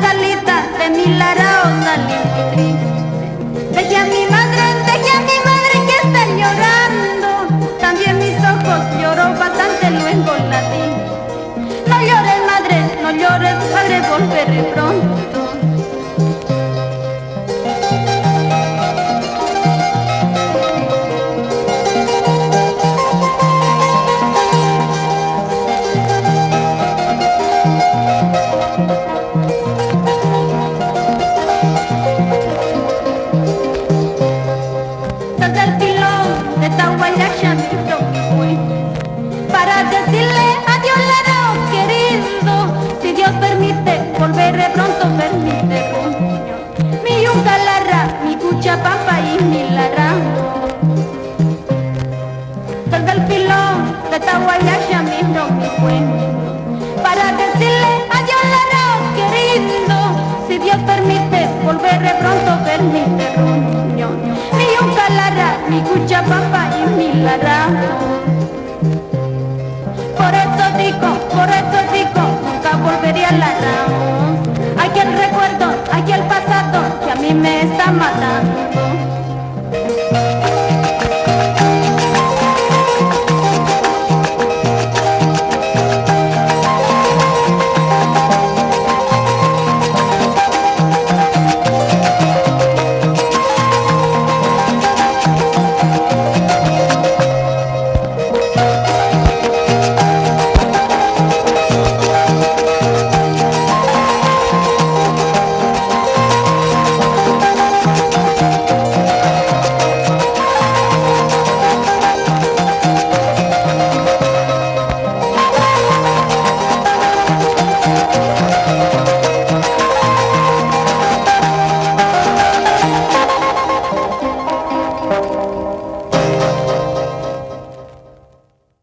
salida de mi Larao salí muy triste. Dejé a mi madre que está llorando. También mis ojos lloró bastante luego la vi. No llores madre, no llores padre, volveré pronto. Para decirle adiós Larao querido, si Dios permite volveré pronto ver mi terruño, mi yunta larra, mi cucha pampa y mi Larao. Desde el pilón de Tahuayasha miro mi sueño, para decirle adiós Larao querido, si Dios permite volveré pronto ver mi terruño, mi yunta larra, mi cucha pampa y mi Larao. Por eso digo, nunca volveré a Larao. Aquel recuerdo, aquel pasado que a mí me está matando.